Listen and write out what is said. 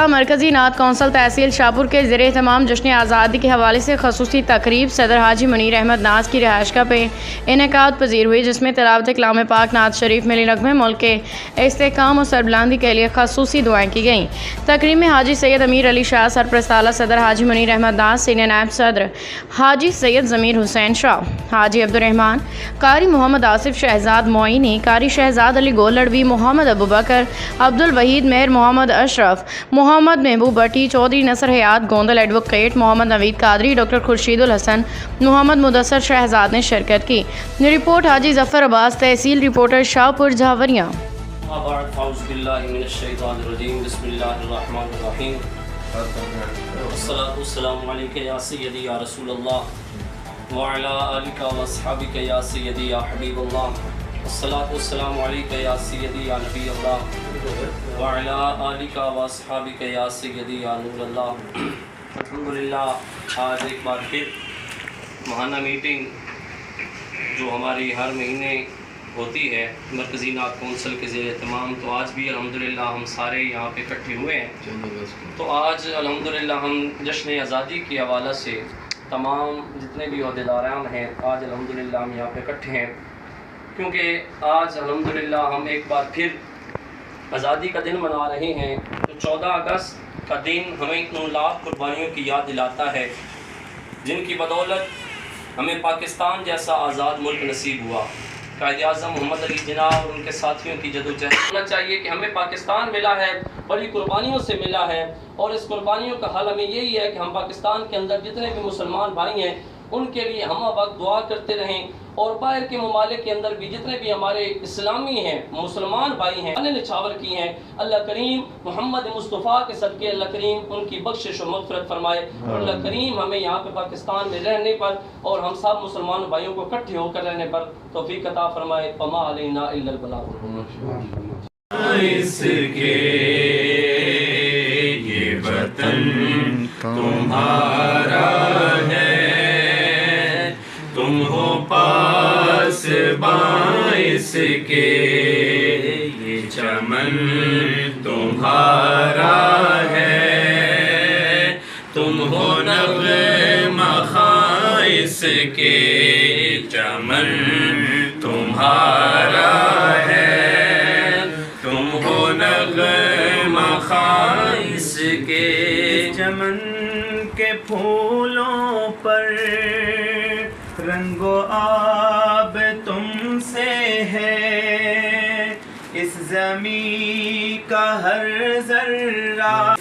مرکزی نعت کونسل تحصیل شاہپور کے زیر اہتمام جشن آزادی کے حوالے سے خصوصی تقریب صدر حاجی منیر احمد ناز کی رہائشگاہ پہ انعقاد پذیر ہوئی، جس میں تلاوت کلام پاک، نعت شریف، ملی نغمے، ملک کے استحکام اور سربلندی کے لیے خصوصی دعائیں کی گئیں۔ تقریب میں حاجی سید امیر علی شاہ، سرپرست اعلیٰ صدر حاجی منیر احمد ناز، سینئر نائب صدر حاجی سید ضمیر حسین شاہ، حاجی عبدالرحمان، قاری محمد آصف شہزاد معینی، قاری شہزاد علی گولڑوی، محمد ابوبکر، عبدالوحید میر، محمد اشرف، محمد محبوب بٹی، چودھری نصر حیات گوندل، ایڈوکیٹ محمد نوید قادری، ڈاکٹر خورشید الحسن، محمد مدثر شہزاد نے شرکت کی۔ رپورٹ حاجی ظفر عباس، تحصیل رپورٹر شاہپور جھاوریاں۔ اعوذ باللہ من الشیطان الرجیم، بسم اللہ الرحمن الرحیم، والصلاة والسلام علیکہ یا سیدی یا رسول اللہ، وعلی آلک و اصحابک یا سیدی یا حبیب اللہ، والصلاة والسلام علیکہ یا سیدی یا نبی اللہ، وعلی آلک و اصحابک یا سیدی یا نور اللہ۔ الحمدللہ آج ایک بار پھر ماہانہ میٹنگ جو ہماری ہر مہینے ہوتی ہے مرکزی نعت کونسل کے زیر اہتمام، تو آج بھی الحمدللہ ہم سارے یہاں پہ اکٹھے ہوئے ہیں۔ تو آج الحمدللہ ہم جشن آزادی کے حوالے سے تمام جتنے بھی عہدیداران ہیں، آج الحمدللہ ہم یہاں پہ اکٹھے ہیں، کیونکہ آج الحمدللہ ہم ایک بار پھر آزادی کا دن منا رہے ہیں۔ تو 14 اگست کا دن ہمیں ان لاکھ قربانیوں کی یاد دلاتا ہے جن کی بدولت ہمیں پاکستان جیسا آزاد ملک نصیب ہوا۔ قائد اعظم محمد علی جناح اور ان کے ساتھیوں کی جدوجہد ہونا چاہیے کہ ہمیں پاکستان ملا ہے، بڑی قربانیوں سے ملا ہے، اور اس قربانیوں کا حل ہمیں یہی ہے کہ ہم پاکستان کے اندر جتنے بھی مسلمان بھائی ہیں ان کے لیے ہم وقت دعا کرتے رہیں، اور باہر کے ممالک کے اندر بھی جتنے بھی ہمارے اسلامی ہیں، مسلمان بھائی ہیں، انہیں نچھاور کی ہیں، اللہ کریم محمد مصطفیٰ کے صدقے اللہ کریم ان کی بخشش و مغفرت فرمائے، اور اللہ کریم ہمیں یہاں پہ پاکستان میں رہنے پر اور ہم سب مسلمان بھائیوں کو اکٹھے ہو کر رہنے پر توفیق عطا فرمائے۔ وما علینا الا البلاغ۔ اس کے یہ وطن تمہارا ہے، تم ہو پاس باعث کے، یہ چمن تمہارا ہے، تم ہو نغمہ خاص کے، چمن تمہارا ہے، تم ہو نغمہ خاص کے، چمن کے پھولوں پر رنگ و آب تم سے ہے، اس زمین کا ہر ذرہ